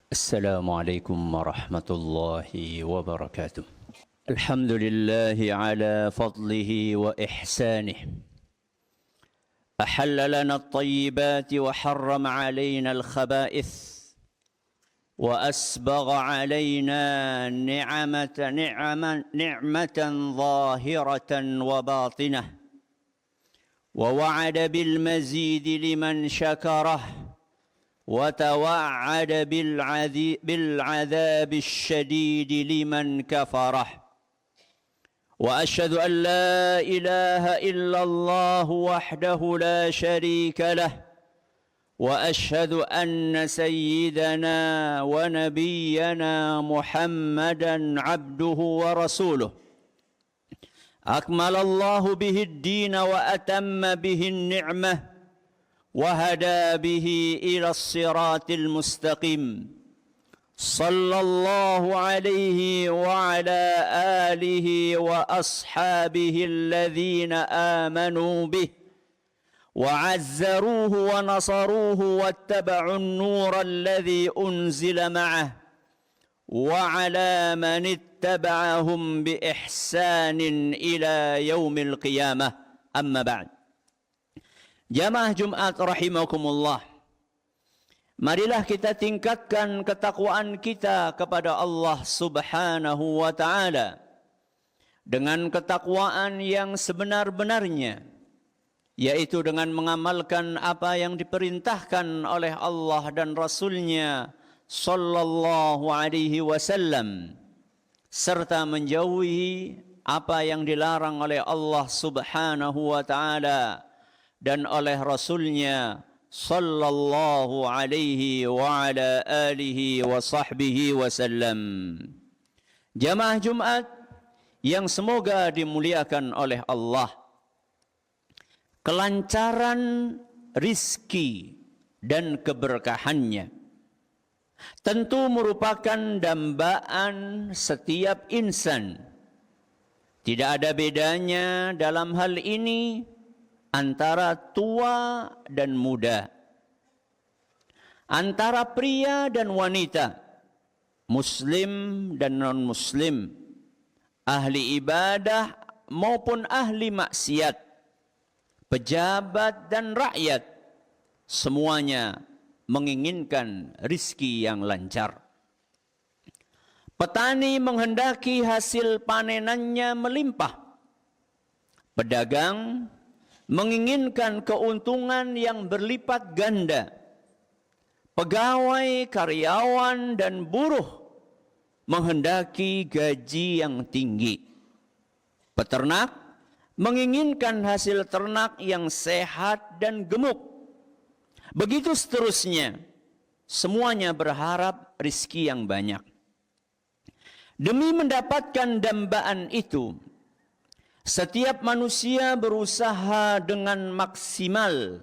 السلام عليكم ورحمة الله وبركاته. الحمد لله على فضله وإحسانه، أحل لنا الطيبات وحرم علينا الخبائث، وأسبغ علينا نعمة ظاهرة وباطنة، ووعد بالمزيد لمن شكره، وتوعد بالعذاب الشديد لمن كفره. وأشهد أن لا إله إلا الله وحده لا شريك له، وأشهد أن سيدنا ونبينا محمدا عبده ورسوله، أكمل الله به الدين وأتم به النعمة، وهدى به إلى الصراط المستقيم، صلى الله عليه وعلى آله وأصحابه الذين آمنوا به وعزروه ونصروه واتبعوا النور الذي أنزل معه، وعلى من اتبعهم بإحسان إلى يوم القيامة. أما بعد. Jamaah Jumat rahimakumullah, marilah kita tingkatkan ketakwaan kita kepada Allah Subhanahu wa ta'ala dengan ketakwaan yang sebenar-benarnya, yaitu dengan mengamalkan apa yang diperintahkan oleh Allah dan Rasul-Nya sallallahu alaihi wasallam, serta menjauhi apa yang dilarang oleh Allah Subhanahu wa ta'ala dan oleh Rasulnya sallallahu alaihi wa ala alihi wa sahbihi wasallam. Jamaah Jumat yang semoga dimuliakan oleh Allah, kelancaran rizki dan keberkahannya tentu merupakan dambaan setiap insan. Tidak ada bedanya dalam hal ini antara tua dan muda, antara pria dan wanita, muslim dan non-muslim, ahli ibadah maupun ahli maksiat, pejabat dan rakyat, semuanya menginginkan rizki yang lancar. Petani menghendaki hasil panenannya melimpah. Pedagang menginginkan keuntungan yang berlipat ganda. Pegawai, karyawan, dan buruh menghendaki gaji yang tinggi. Peternak menginginkan hasil ternak yang sehat dan gemuk. Begitu seterusnya, semuanya berharap rizki yang banyak. Demi mendapatkan dambaan itu, setiap manusia berusaha dengan maksimal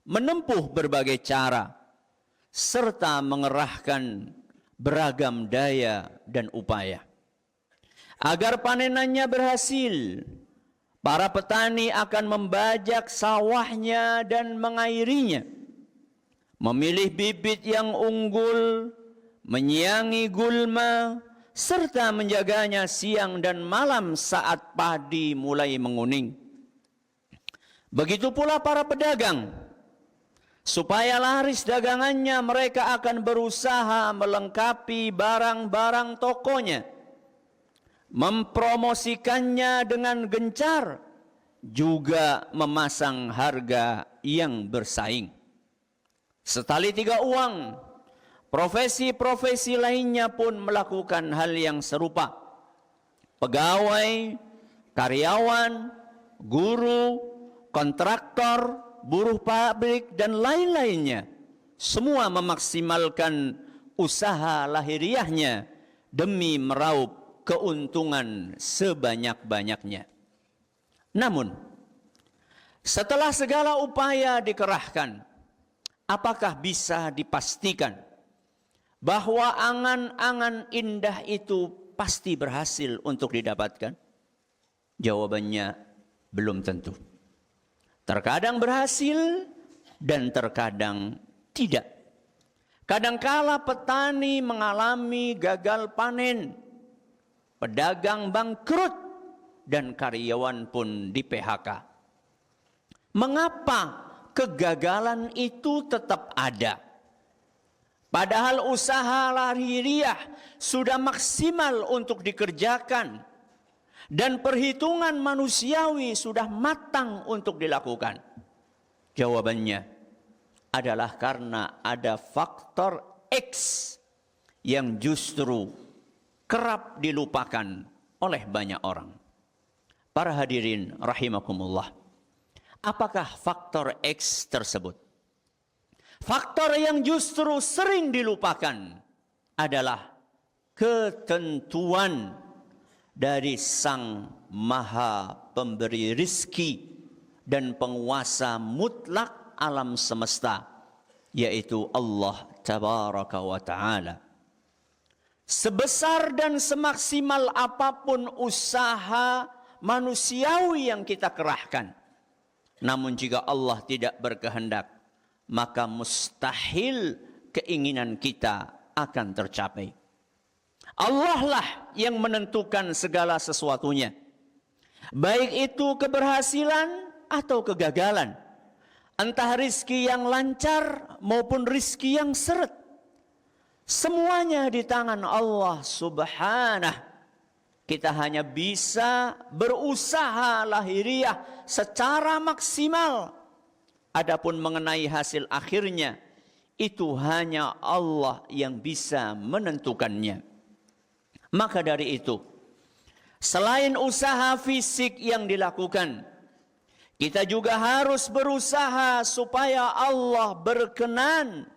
menempuh berbagai cara serta mengerahkan beragam daya dan upaya. Agar panenannya berhasil, para petani akan membajak sawahnya dan mengairinya, memilih bibit yang unggul, menyiangi gulma, serta menjaganya siang dan malam saat padi mulai menguning. Begitu pula para pedagang. Supaya laris dagangannya, mereka akan berusaha melengkapi barang-barang tokonya, mempromosikannya dengan gencar, juga memasang harga yang bersaing. Setali tiga uang, profesi-profesi lainnya pun melakukan hal yang serupa. Pegawai, karyawan, guru, kontraktor, buruh pabrik, dan lain-lainnya, semua memaksimalkan usaha lahiriahnya demi meraup keuntungan sebanyak-banyaknya. Namun, setelah segala upaya dikerahkan, apakah bisa dipastikan bahwa angan-angan indah itu pasti berhasil untuk didapatkan? Jawabannya belum tentu. Terkadang berhasil dan terkadang tidak. Kadangkala petani mengalami gagal panen, pedagang bangkrut, dan karyawan pun di PHK. Mengapa kegagalan itu tetap ada? Padahal usaha lahiriah sudah maksimal untuk dikerjakan dan perhitungan manusiawi sudah matang untuk dilakukan. Jawabannya adalah karena ada faktor X yang justru kerap dilupakan oleh banyak orang. Para hadirin rahimakumullah, apakah faktor X tersebut? Faktor yang justru sering dilupakan adalah ketentuan dari Sang Maha Pemberi rizki dan penguasa mutlak alam semesta, yaitu Allah Tabaraka wa Ta'ala. Sebesar dan semaksimal apapun usaha manusiawi yang kita kerahkan, namun jika Allah tidak berkehendak, maka mustahil keinginan kita akan tercapai. Allah lah yang menentukan segala sesuatunya, baik itu keberhasilan atau kegagalan, entah rizki yang lancar maupun rizki yang seret. Semuanya di tangan Allah Subhanahu. Kita hanya bisa berusaha lahiriah secara maksimal. Adapun mengenai hasil akhirnya, itu hanya Allah yang bisa menentukannya. Maka dari itu, selain usaha fisik yang dilakukan, kita juga harus berusaha supaya Allah berkenan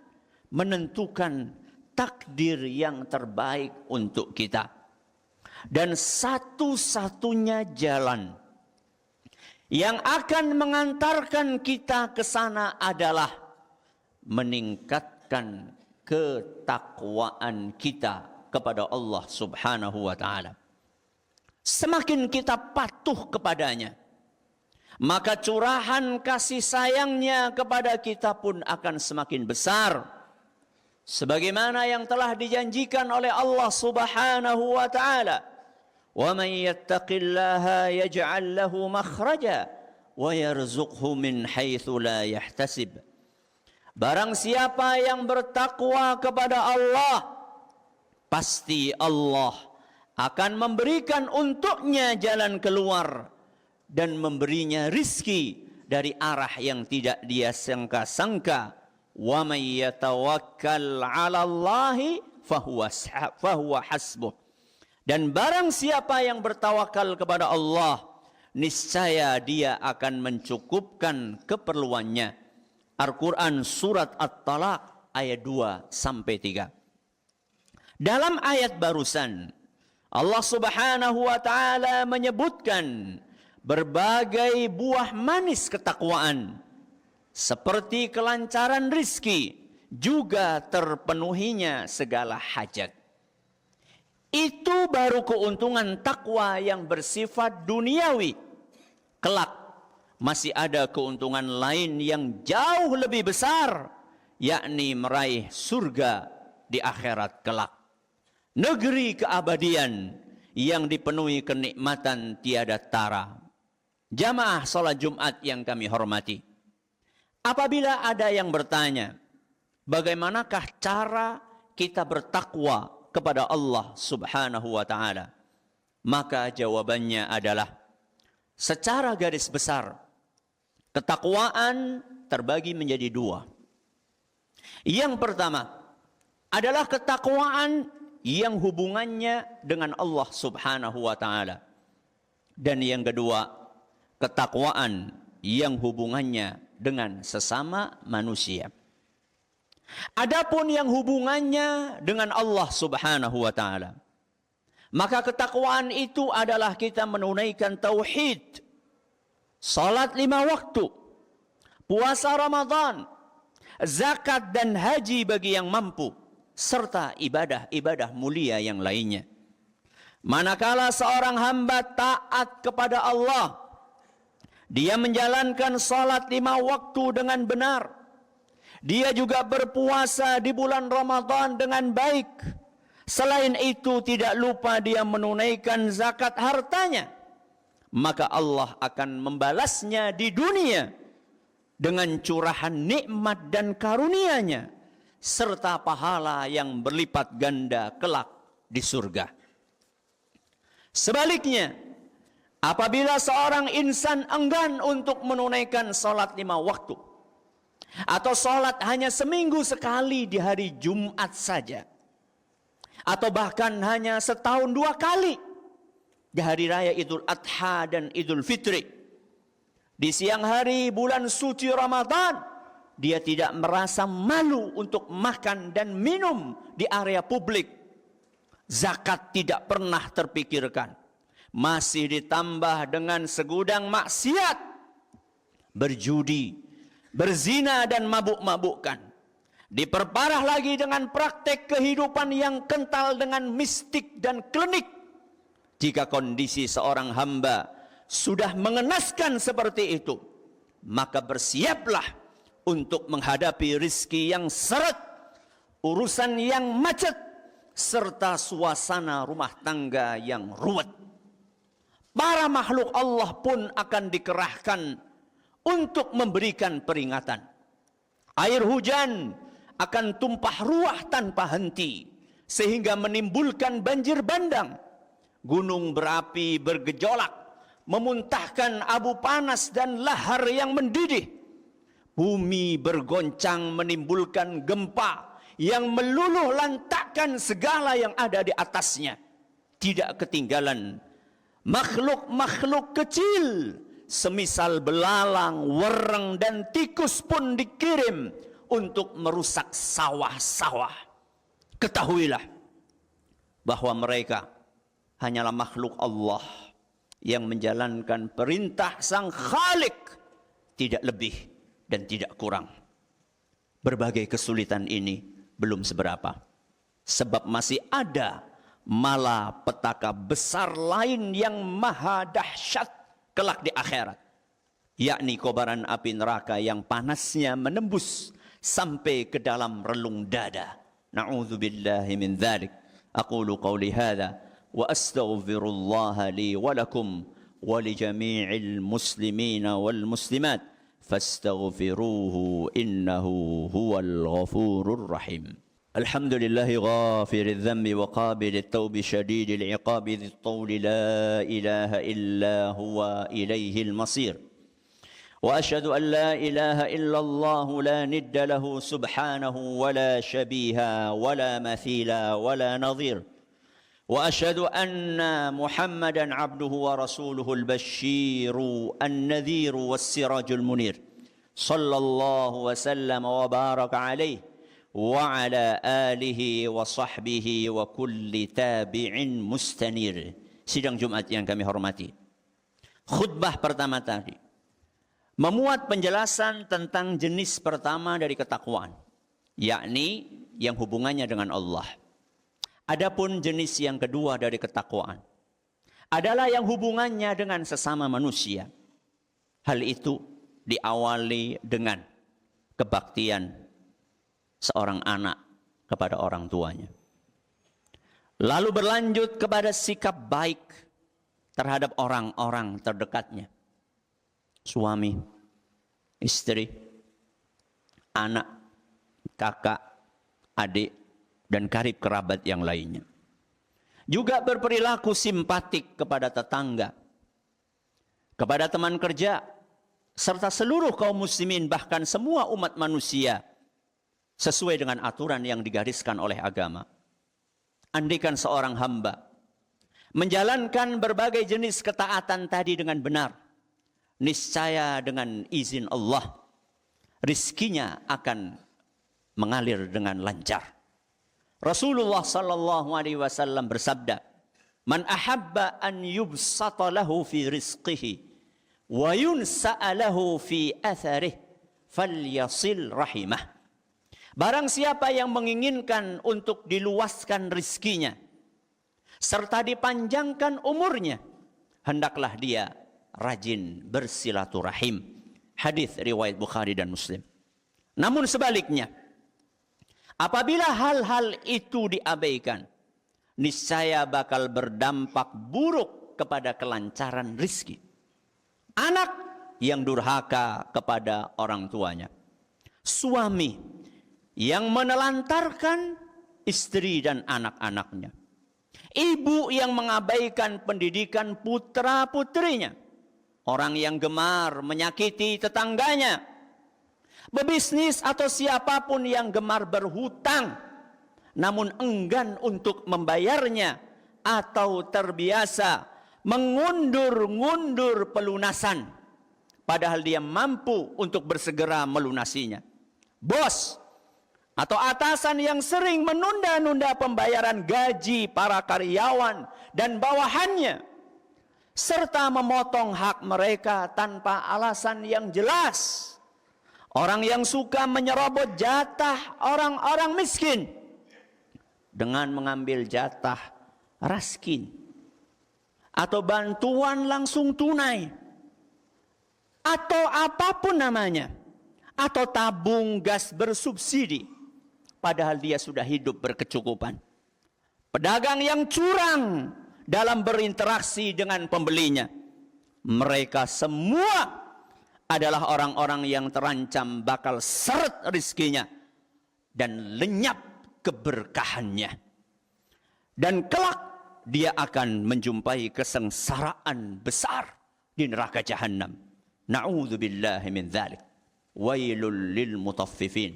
menentukan takdir yang terbaik untuk kita. Dan satu-satunya jalan yang akan mengantarkan kita ke sana adalah meningkatkan ketakwaan kita kepada Allah Subhanahu wa Ta'ala. Semakin kita patuh kepadanya, maka curahan kasih sayangnya kepada kita pun akan semakin besar. Sebagaimana yang telah dijanjikan oleh Allah Subhanahu wa Ta'ala, وَمَنْ يَتَّقِ اللَّهَ يَجْعَلْ لَهُ مَخْرَجًا وَيَرْزُقْهُ مِنْ حَيْثُ لَا يَحْتَسِبُ. Barang siapa yang bertakwa kepada Allah, pasti Allah akan memberikan untuknya jalan keluar dan memberinya rizki dari arah yang tidak dia sangka-sangka. وَمَنْ يَتَوَكَّلْ عَلَى اللَّهِ فَهُوَ حَسْبُهُ. Dan barang siapa yang bertawakal kepada Allah, niscaya dia akan mencukupkan keperluannya. Al-Quran surat At-Talaq ayat 2-3. Dalam ayat barusan, Allah Subhanahu wa Ta'ala menyebutkan berbagai buah manis ketakwaan, seperti kelancaran rizki, juga terpenuhinya segala hajat. Itu baru keuntungan takwa yang bersifat duniawi. Kelak masih ada keuntungan lain yang jauh lebih besar, yakni meraih surga di akhirat kelak. Negeri keabadian yang dipenuhi kenikmatan tiada tara. Jamaah salat Jumat yang kami hormati, apabila ada yang bertanya, bagaimanakah cara kita bertakwa kepada Allah Subhanahu wa Ta'ala? Maka jawabannya adalah, secara garis besar, ketakwaan terbagi menjadi dua. Yang pertama adalah ketakwaan yang hubungannya dengan Allah Subhanahu wa Ta'ala. Dan yang kedua, ketakwaan yang hubungannya dengan sesama manusia. Adapun yang hubungannya dengan Allah Subhanahu wa Ta'ala, maka ketakwaan itu adalah kita menunaikan tauhid, salat 5 waktu, puasa Ramadan, zakat dan haji bagi yang mampu, serta ibadah-ibadah mulia yang lainnya. Manakala seorang hamba taat kepada Allah, dia menjalankan salat 5 waktu dengan benar, Dia juga berpuasa di bulan Ramadan dengan baik. Selain itu tidak lupa dia menunaikan zakat hartanya. Maka Allah akan membalasnya di dunia dengan curahan nikmat dan karunia-Nya serta pahala yang berlipat ganda kelak di surga. Sebaliknya, apabila seorang insan enggan untuk menunaikan salat 5 waktu atau salat hanya seminggu sekali di hari Jumat saja, atau bahkan hanya setahun 2 kali di hari raya Idul Adha dan Idul Fitri, di siang hari bulan suci Ramadan, dia tidak merasa malu untuk makan dan minum di area publik. Zakat tidak pernah terpikirkan. Masih ditambah dengan segudang maksiat, berjudi, berzina dan mabuk-mabukkan. Diperparah lagi dengan praktek kehidupan yang kental dengan mistik dan klinik. Jika kondisi seorang hamba sudah mengenaskan seperti itu, maka bersiaplah untuk menghadapi rizki yang seret, urusan yang macet, serta suasana rumah tangga yang ruwet. Para makhluk Allah pun akan dikerahkan untuk memberikan peringatan. Air hujan akan tumpah ruah tanpa henti sehingga menimbulkan banjir bandang. Gunung berapi bergejolak, memuntahkan abu panas dan lahar yang mendidih. Bumi bergoncang menimbulkan gempa yang meluluh lantakkan segala yang ada di atasnya. Tidak ketinggalan makhluk-makhluk kecil semisal belalang, wereng dan tikus pun dikirim untuk merusak sawah-sawah. Ketahuilah bahwa mereka hanyalah makhluk Allah yang menjalankan perintah Sang Khalik, tidak lebih dan tidak kurang. Berbagai kesulitan ini belum seberapa, sebab masih ada malapetaka besar lain yang maha dahsyat kelak di akhirat, yakni kobaran api neraka yang panasnya menembus sampai ke dalam relung dada. Na'udzubillahi min dzalik. Aqulu qawli hadza wa astaghfirullah li wa lakum wa li jami'il muslimina wal muslimat fastaghfiruhu innahu huwal ghafurur rahim. الحمد لله غافر الذنب وقابل التوب شديد العقاب ذي الطول لا إله إلا هو إليه المصير وأشهد أن لا إله إلا الله لا ند له سبحانه ولا شبيه ولا مثيل ولا نظير وأشهد أن محمدا عبده ورسوله البشير النذير والسراج المنير صلى الله وسلم وبارك عليه وعلى آله وصحبه وكل تابع مستنير. Sidang Jumat yang kami hormati, khutbah pertama tadi memuat penjelasan tentang jenis pertama dari ketakwaan, yakni yang hubungannya dengan Allah. Adapun jenis yang kedua dari ketakwaan adalah yang hubungannya dengan sesama manusia. Hal itu diawali dengan kebaktian seorang anak kepada orang tuanya, lalu berlanjut kepada sikap baik terhadap orang-orang terdekatnya, suami, istri, anak, kakak, adik, dan karib kerabat yang lainnya. Juga berperilaku simpatik kepada tetangga, kepada teman kerja, serta seluruh kaum muslimin, bahkan semua umat manusia, sesuai dengan aturan yang digariskan oleh agama. Andaikan seorang hamba menjalankan berbagai jenis ketaatan tadi dengan benar, niscaya dengan izin Allah, rizkinya akan mengalir dengan lancar. Rasulullah sallallahu alaihi wasallam bersabda, "Man ahabba an yubsata lahu fi rizqihi wa yunsa'a lahu fi atharih falyasil rahimah." Barang siapa yang menginginkan untuk diluaskan rizkinya serta dipanjangkan umurnya, hendaklah dia rajin bersilaturahim. Hadis riwayat Bukhari dan Muslim. Namun sebaliknya, apabila hal-hal itu diabaikan, niscaya bakal berdampak buruk kepada kelancaran rizki. Anak yang durhaka kepada orang tuanya. Suami yang menelantarkan istri dan anak-anaknya. Ibu yang mengabaikan pendidikan putra-putrinya. Orang yang gemar menyakiti tetangganya. Pebisnis atau siapapun yang gemar berhutang namun enggan untuk membayarnya atau terbiasa mengundur-ngundur pelunasan padahal dia mampu untuk bersegera melunasinya. Bos atau atasan yang sering menunda-nunda pembayaran gaji para karyawan dan bawahannya serta memotong hak mereka tanpa alasan yang jelas. Orang yang suka menyerobot jatah orang-orang miskin dengan mengambil jatah raskin atau bantuan langsung tunai atau apapun namanya, atau tabung gas bersubsidi padahal dia sudah hidup berkecukupan. Pedagang yang curang dalam berinteraksi dengan pembelinya, mereka semua adalah orang-orang yang terancam bakal seret rizkinya dan lenyap keberkahannya. Dan kelak dia akan menjumpai kesengsaraan besar di neraka jahanam. Na'udzubillahi min dzalik. Wailul lil mutaffifin.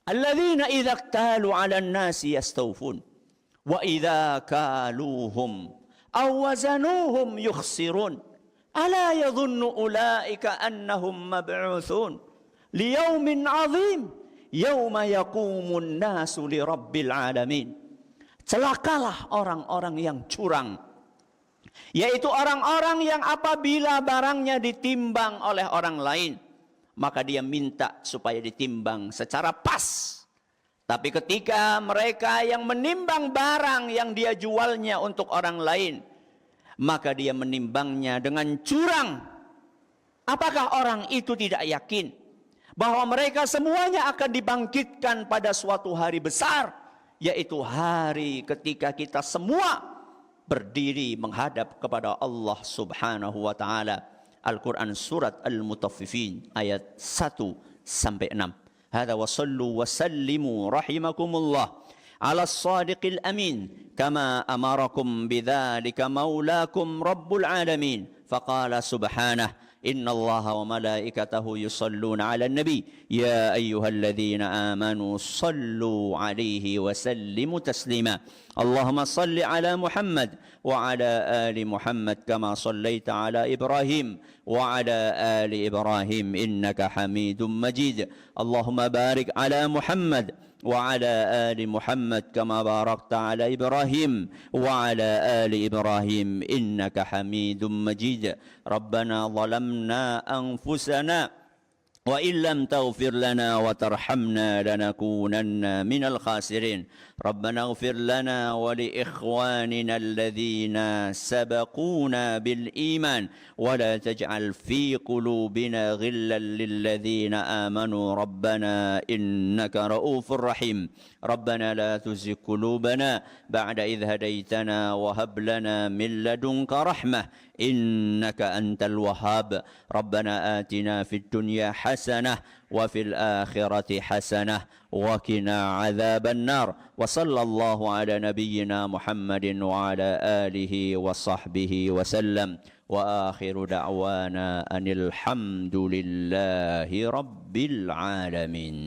Alladzina idza iktalu 'alan nasi yastawfun wa idza kaluhum aw wazanuhum yukhsirun. Ala yadhunnu ulaika annahum mab'utsun liyaumin 'adzim yauma yaqumun nasu lirabbil alamin. Celakalah orang-orang yang curang, yaitu orang-orang yang apabila barangnya ditimbang oleh orang lain, maka dia minta supaya ditimbang secara pas. Tapi ketika mereka yang menimbang barang yang dia jualnya untuk orang lain, maka dia menimbangnya dengan curang. Apakah orang itu tidak yakin bahwa mereka semuanya akan dibangkitkan pada suatu hari besar, yaitu hari ketika kita semua berdiri menghadap kepada Allah Subhanahu wa taala. Al-Qur'an surat Al-Mutaffifin ayat 1 sampai 6. Hadza wa sallu wa sallimu rahimakumullah على الصادق الأمين كما أمركم بذلك مولاكم رب العالمين فقال سبحانه إن الله وملائكته يصلون على النبي يا أيها الذين آمنوا صلوا عليه وسلموا تسليما اللهم صل على محمد وعلى آل محمد كما صليت على إبراهيم وعلى آل إبراهيم إنك حميد مجيد اللهم بارك على محمد وعلى آل محمد كما باركت على إبراهيم وعلى آل إبراهيم إنك حميد مجيد ربنا ظلمنا أنفسنا وإن لم تغفر لنا وترحمنا لنكونن من الخاسرين ربنا اغفر لنا ولإخواننا الذين سبقونا بالإيمان ولا تجعل في قلوبنا غلا للذين آمنوا ربنا إنك رؤوف رحيم ربنا لا تزغ قلوبنا بعد إذ هديتنا وهب لنا من لدنك رحمة إنك أنت الوهاب ربنا آتنا في الدنيا حسنة وفي الآخرة حسنة وقنا عذاب النار وصلى الله على نبينا محمد وعلى آله وصحبه وسلم وآخر دعوانا أن الحمد لله رب العالمين.